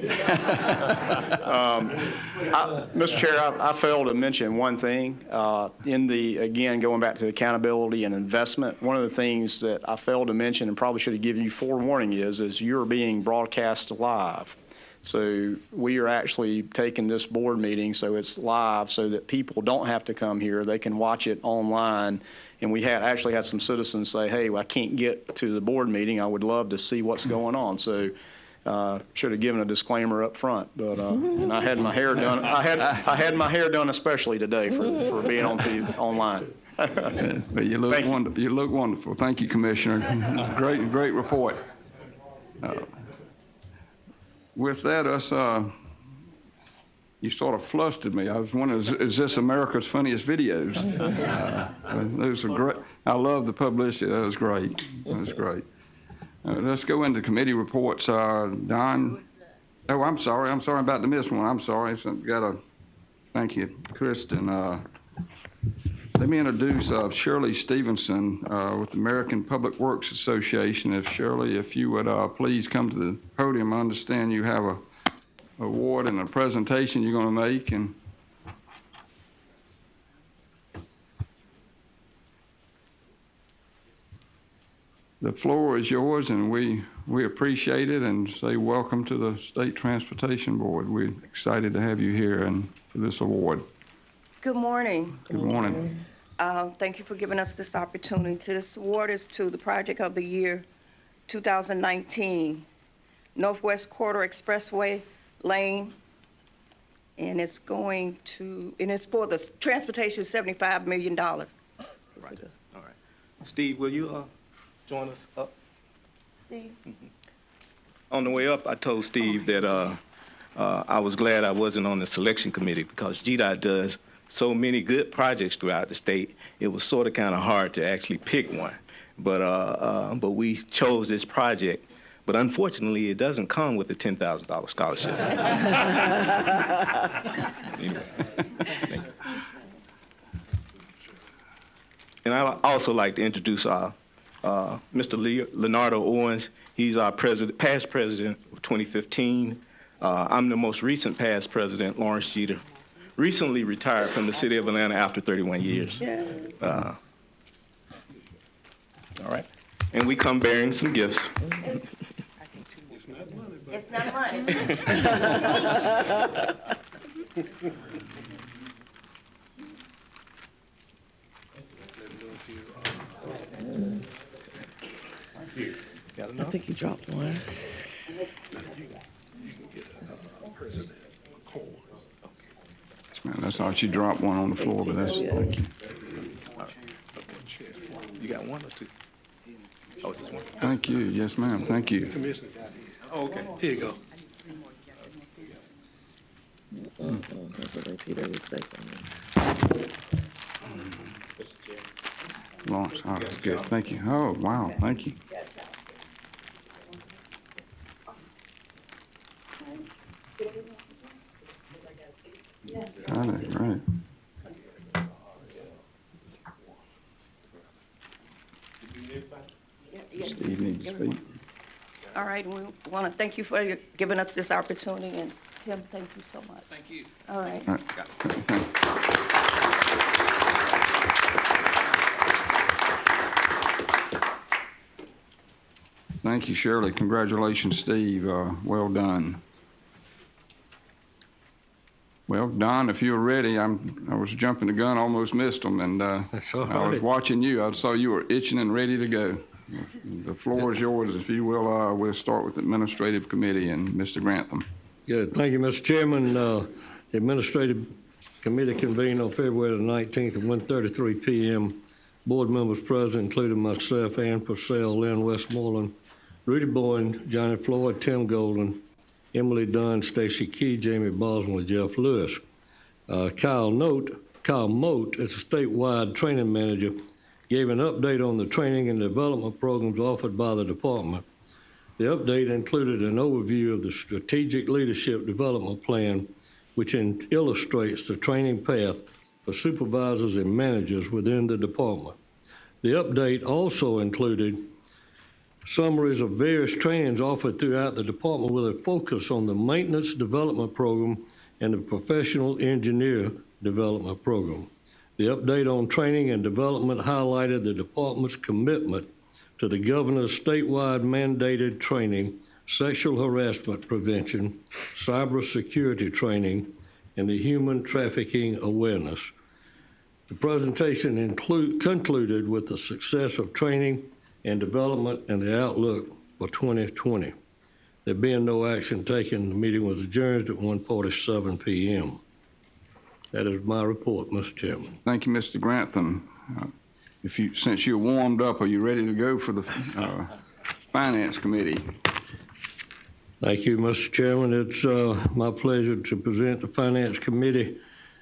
Mr. Chair, I failed to mention one thing. Again, going back to accountability and investment, one of the things that I failed to mention and probably should have given you forewarning is you're being broadcast live. So we are actually taking this board meeting so it's live so that people don't have to come here. They can watch it online. And we actually had some citizens say, hey, I can't get to the board meeting. I would love to see what's going on. So should have given a disclaimer up front. But and I had my hair done. I had my hair done especially today for being on online. But you look wonderful. You look wonderful. Thank you, Commissioner. Great report. With that, you sort of flustered me. I was wondering, is this America's Funniest Videos? Those are great. I love the publicity. That was great. That was great. Let's go into committee reports. Don. Oh, I'm sorry about the missed one. I'm sorry. Thank you, Kristen. Let me introduce Shirley Stevenson with the American Public Works Association. Shirley, if you would please come to the podium. I understand you have a award and a presentation you're going to make. And the floor is yours, and we appreciate it and say welcome to the State Transportation Board. We're excited to have you here and for this award. Good morning. Good morning. Thank you for giving us this opportunity. This award is to the Project of the Year 2019, Northwest Corridor Expressway Lane, and it's for the transportation, $75 million. Right. All right. Steve, will you join us up? Steve? On the way up, I told Steve that I was glad I wasn't on the selection committee because GDOT does so many good projects throughout the state. It was sort of kind of hard to actually pick one, but we chose this project. But unfortunately, it doesn't come with a $10,000 scholarship. Anyway. And I'd also like to introduce Mr. Leonardo Owens. He's our past president of 2015. I'm the most recent past president, Lawrence Jeter. Recently retired from the city of Atlanta after 31 years. Yeah. All right. And we come bearing some gifts. It's not money. I think you dropped one. Man, that's how she dropped one on the floor, but that's, thank you. You got one or two? Oh, just one? Thank you. Yes, ma'am. Thank you. Oh, okay. Here you go. Lawrence, oh, that's good. Thank you. Oh, wow. Thank you. Got it, right. Steve needs to speak. All right, we want to thank you for giving us this opportunity, and Tim, thank you so much. Thank you. All right. All right. Thank you, Shirley. Congratulations, Steve. Well done. Well, Don, if you're ready, I was jumping the gun, almost missed them, and I was watching you. I saw you were itching and ready to go. The floor is yours, if you will. We'll start with the Administrative Committee and Mr. Grantham. Good. Thank you, Mr. Chairman. The Administrative Committee convened on February the 19th at 1:33 p.m. Board members present included myself, Ann Purcell, Lynn Westmoreland, Rudy Bowen, Johnny Floyd, Tim Golden, Emily Dunn, Stacy Key, Jamie Boswell, and Jeff Lewis. Kyle Moat, as a statewide training manager, gave an update on the training and development programs offered by the department. The update included an overview of the Strategic Leadership Development Plan which illustrates the training path for supervisors and managers within the department. The update also included summaries of various trainings offered throughout the department with a focus on the Maintenance Development Program and the Professional Engineer Development Program. The update on training and development highlighted the department's commitment to the governor's statewide mandated training, sexual harassment prevention, cybersecurity training, and the human trafficking awareness. The presentation concluded with the success of training and development and the outlook for 2020. There being no action taken, the meeting was adjourned at 1:47 p.m. That is my report, Mr. Chairman. Thank you, Mr. Grantham. Since you're warmed up, are you ready to go for the Finance Committee? Thank you, Mr. Chairman. It's my pleasure to present the Finance Committee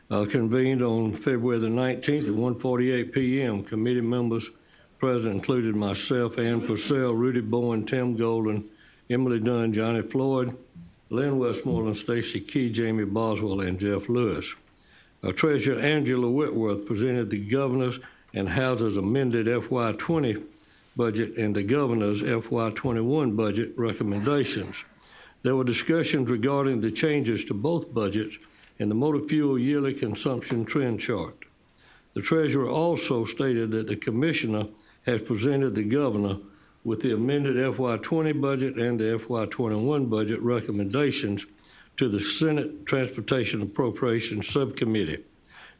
convened on February the 19th at 1:48 p.m. Committee members present included myself, Ann Purcell, Rudy Bowen, Tim Golden, Emily Dunn, Johnny Floyd, Lynn Westmoreland, Stacy Key, Jamie Boswell, and Jeff Lewis. Our Treasurer Angela Whitworth presented the Governor's and House's amended FY20 budget and the Governor's FY21 budget recommendations. There were discussions regarding the changes to both budgets and the motor fuel yearly consumption trend chart. The Treasurer also stated that the Commissioner has presented the Governor with the amended FY20 budget and the FY21 budget recommendations to the Senate Transportation Appropriations Subcommittee.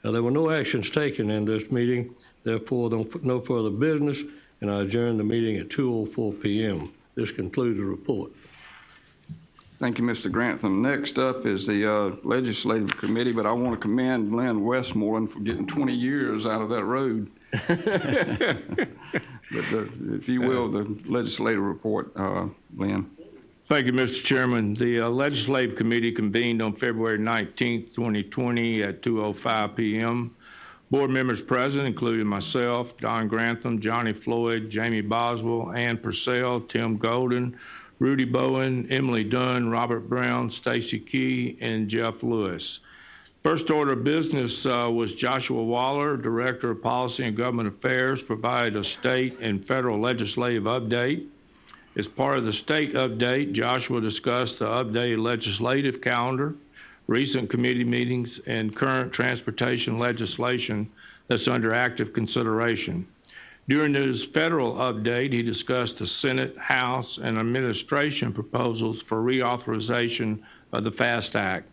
Now, there were no actions taken in this meeting, therefore no further business, and I adjourn the meeting at 2:04 p.m. This concludes the report. Thank you, Mr. Grantham. Next up is the Legislative Committee, but I want to commend Lynn Westmoreland for getting 20 years out of that road. But if you will, the legislative report, Lynn. Thank you, Mr. Chairman. The Legislative Committee convened on February 19, 2020 at 2:05 p.m. Board members present included myself, Don Grantham, Johnny Floyd, Jamie Boswell, Ann Purcell, Tim Golden, Rudy Bowen, Emily Dunn, Robert Brown, Stacy Key, and Jeff Lewis. First order of business was Joshua Waller, Director of Policy and Government Affairs, provided a state and federal legislative update. As part of the state update, Joshua discussed the updated legislative calendar, recent committee meetings, and current transportation legislation that's under active consideration. During his federal update, he discussed the Senate, House, and administration proposals for reauthorization of the FAST Act.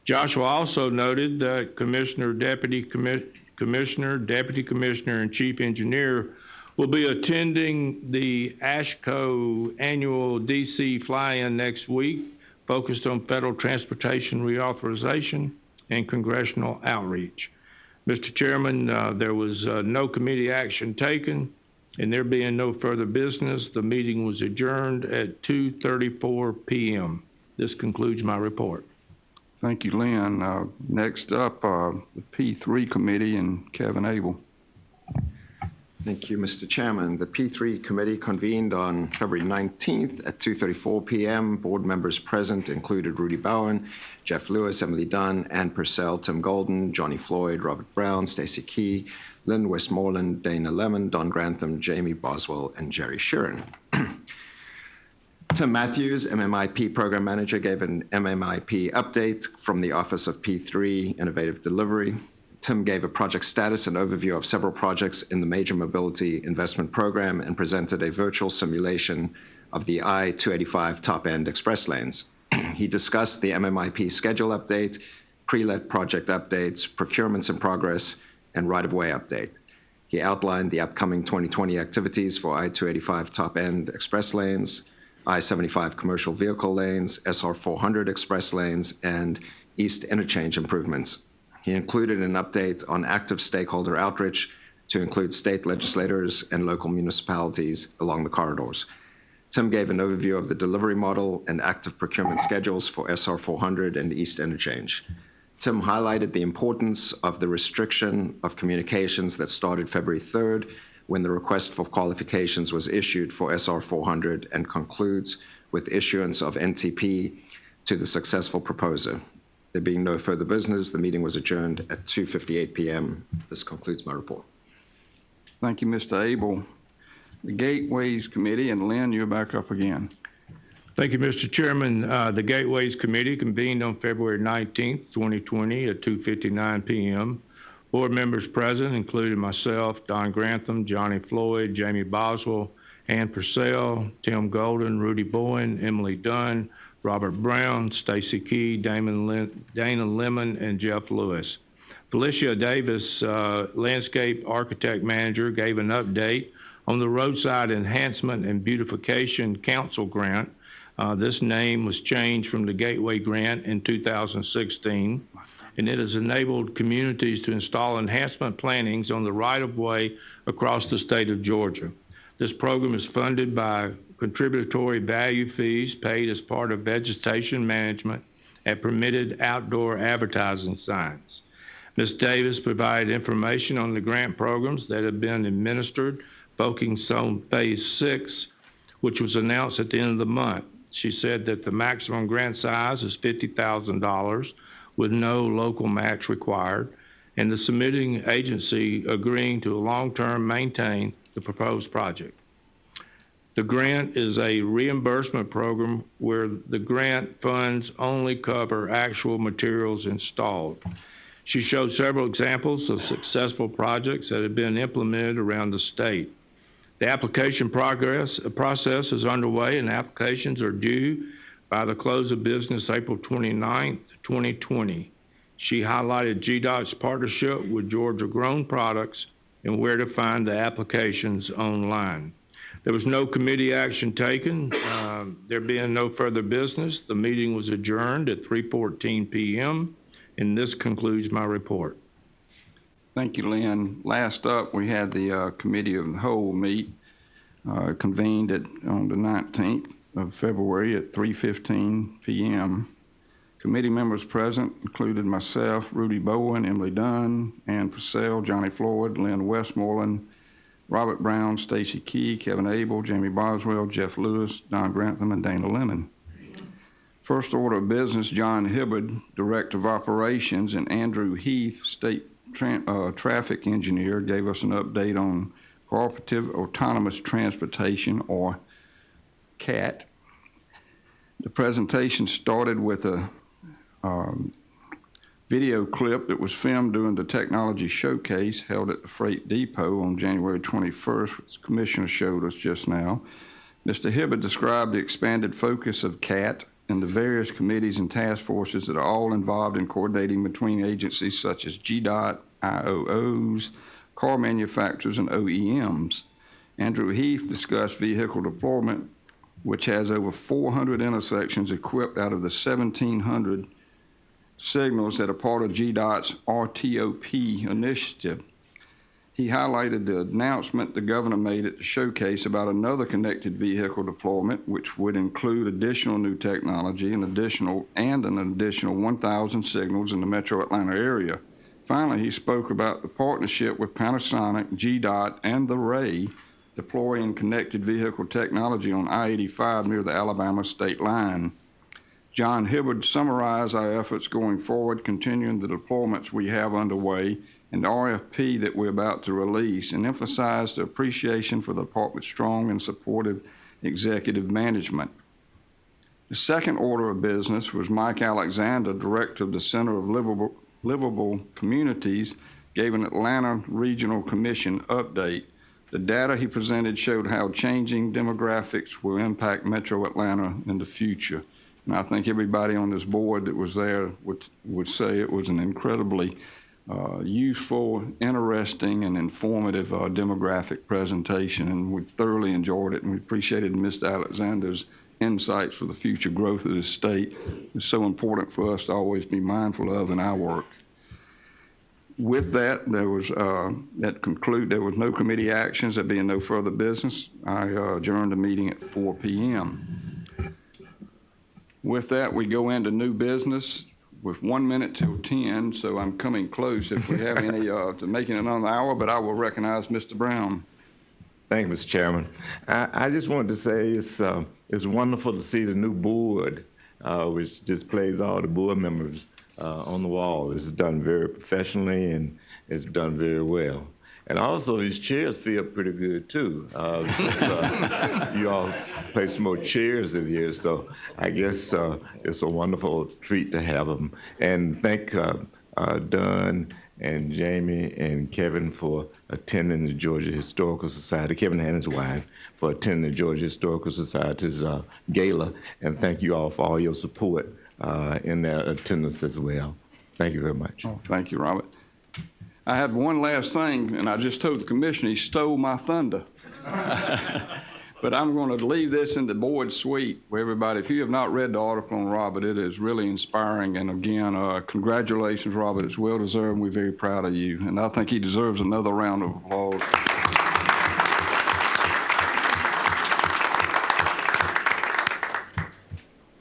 Joshua also noted that Commissioner, Deputy Commissioner, and Chief Engineer will be attending the AASHTO annual DC fly-in next week, focused on federal transportation reauthorization and congressional outreach. Mr. Chairman, there was no committee action taken, and there being no further business, the meeting was adjourned at 2:34 p.m. This concludes my report. Thank you, Lynn. Next up, the P3 Committee and Kevin Abel. Thank you, Mr. Chairman. The P3 Committee convened on February 19th at 2:34 p.m. Board members present included Rudy Bowen, Jeff Lewis, Emily Dunn, Ann Purcell, Tim Golden, Johnny Floyd, Robert Brown, Stacy Key, Lynn Westmoreland, Dana Lemon, Don Grantham, Jamie Boswell, and Jerry Sheeran. Tim Matthews, MMIP Program Manager, gave an MMIP update from the Office of P3 Innovative Delivery. Tim gave a project status and overview of several projects in the Major Mobility Investment Program and presented a virtual simulation of the I-285 top-end express lanes. He discussed the MMIP schedule update, pre-let project updates, procurements in progress, and right-of-way update. He outlined the upcoming 2020 activities for I-285 top-end express lanes, I-75 commercial vehicle lanes, SR400 express lanes, and East Interchange improvements. He included an update on active stakeholder outreach to include state legislators and local municipalities along the corridors. Tim gave an overview of the delivery model and active procurement schedules for SR400 and East Interchange. Tim highlighted the importance of the restriction of communications that started February 3rd when the request for qualifications was issued for SR400 and concludes with issuance of NTP to the successful proposer. There being no further business, the meeting was adjourned at 2:58 p.m. This concludes my report. Thank you, Mr. Abel. The Gateways Committee, and Lynn, you're back up again. Thank you, Mr. Chairman. The Gateways Committee convened on February 19th, 2020 at 2:59 p.m. Board members present included myself, Don Grantham, Johnny Floyd, Jamie Boswell, Ann Purcell, Tim Golden, Rudy Bowen, Emily Dunn, Robert Brown, Stacy Key, Dana Lemon, and Jeff Lewis. Felicia Davis, Landscape Architect Manager, gave an update on the Roadside Enhancement and Beautification Council grant. This name was changed from the Gateway Grant in 2016, and it has enabled communities to install enhancement plantings on the right-of-way across the state of Georgia. This program is funded by contributory value fees paid as part of vegetation management at permitted outdoor advertising signs. Ms. Davis provided information on the grant programs that have been administered, focusing on Phase 6, which was announced at the end of the month. She said that the maximum grant size is $50,000 with no local match required, and the submitting agency agreeing to long-term maintain the proposed project. The grant is a reimbursement program where the grant funds only cover actual materials installed. She showed several examples of successful projects that have been implemented around the state. The application process is underway, and applications are due by the close of business April 29th, 2020. She highlighted GDOT's partnership with Georgia Grown Products and where to find the applications online. There was no committee action taken. There being no further business, the meeting was adjourned at 3:14 p.m., and this concludes my report. Thank you, Lynn. Last up, we had the Committee of the Whole meet, convened on the 19th of February at 3:15 p.m. Committee members present included myself, Rudy Bowen, Emily Dunn, Ann Purcell, Johnny Floyd, Lynn Westmoreland, Robert Brown, Stacy Key, Kevin Abel, Jamie Boswell, Jeff Lewis, Don Grantham, and Dana Lemon. First order of business, John Hibbard, Director of Operations, and Andrew Heath, State Traffic Engineer, gave us an update on Cooperative Autonomous Transportation, or CAT. The presentation started with a video clip that was filmed during the technology showcase held at the Freight Depot on January 21st, which the Commissioner showed us just now. Mr. Hibbard described the expanded focus of CAT and the various committees and task forces that are all involved in coordinating between agencies such as GDOT, IOOs, car manufacturers, and OEMs. Andrew Heath discussed vehicle deployment, which has over 400 intersections equipped out of the 1,700 signals that are part of GDOT's RTOP initiative. He highlighted the announcement the governor made at the showcase about another connected vehicle deployment, which would include additional new technology and an additional 1,000 signals in the metro Atlanta area. Finally, he spoke about the partnership with Panasonic, GDOT, and the RAY deploying connected vehicle technology on I-85 near the Alabama state line. John Hibbard summarized our efforts going forward, continuing the deployments we have underway and the RFP that we're about to release, and emphasized the appreciation for the department's strong and supportive executive management. The second order of business was Mike Alexander, Director of the Center of Livable Communities, gave an Atlanta Regional Commission update. The data he presented showed how changing demographics will impact Metro Atlanta in the future. And I think everybody on this board that was there would say it was an incredibly useful, interesting, and informative demographic presentation, and we thoroughly enjoyed it, and we appreciated Mr. Alexander's insights for the future growth of this state. It's so important for us to always be mindful of in our work. With that, there was no committee actions. There being no further business, I adjourned the meeting at 4 p.m. With that, we go into new business with 1 minute till 10, so I'm coming close if we have any to making it another hour, but I will recognize Mr. Brown. Thank you, Mr. Chairman. I just wanted to say it's wonderful to see the new board, which displays all the board members on the wall. It's done very professionally and it's done very well. And also, these chairs feel pretty good too. You all placed more chairs in here, so I guess it's a wonderful treat to have them. And thank Dunn and Jamie and Kevin for attending the Georgia Historical Society, Kevin and his wife, for attending the Georgia Historical Society's gala. And thank you all for all your support in their attendance as well. Thank you very much. Oh, thank you, Robert. I had one last thing, and I just told the commissioner he stole my thunder. But I'm going to leave this in the board suite for everybody. If you have not read the article on Robert, it is really inspiring. And again, congratulations, Robert. It's well deserved, and we're very proud of you. And I think he deserves another round of applause.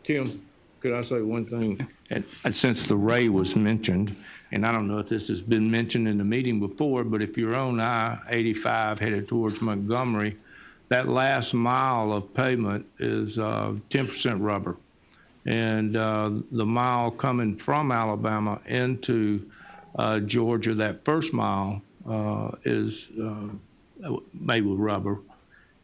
Tim, could I say one thing? And since the Ray was mentioned, and I don't know if this has been mentioned in the meeting before, but if you're on I-85 headed towards Montgomery, that last mile of pavement is 10% rubber. And the mile coming from Alabama into Georgia, that first mile is made with rubber.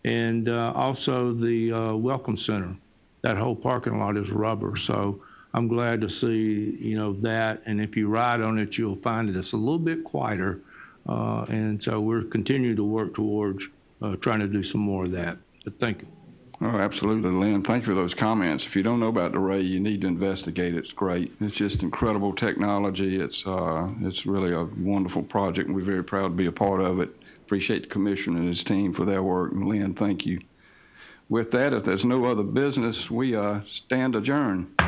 And also the Welcome Center, that whole parking lot is rubber. So I'm glad to see, that. And if you ride on it, you'll find that it's a little bit quieter. And so we're continuing to work towards trying to do some more of that. But thank you. Oh, absolutely, Lynn. Thank you for those comments. If you don't know about the Ray, you need to investigate it. It's great. It's just incredible technology. It's really a wonderful project, and we're very proud to be a part of it. Appreciate the commissioner and his team for their work. And Lynn, thank you. With that, if there's no other business, we stand adjourned.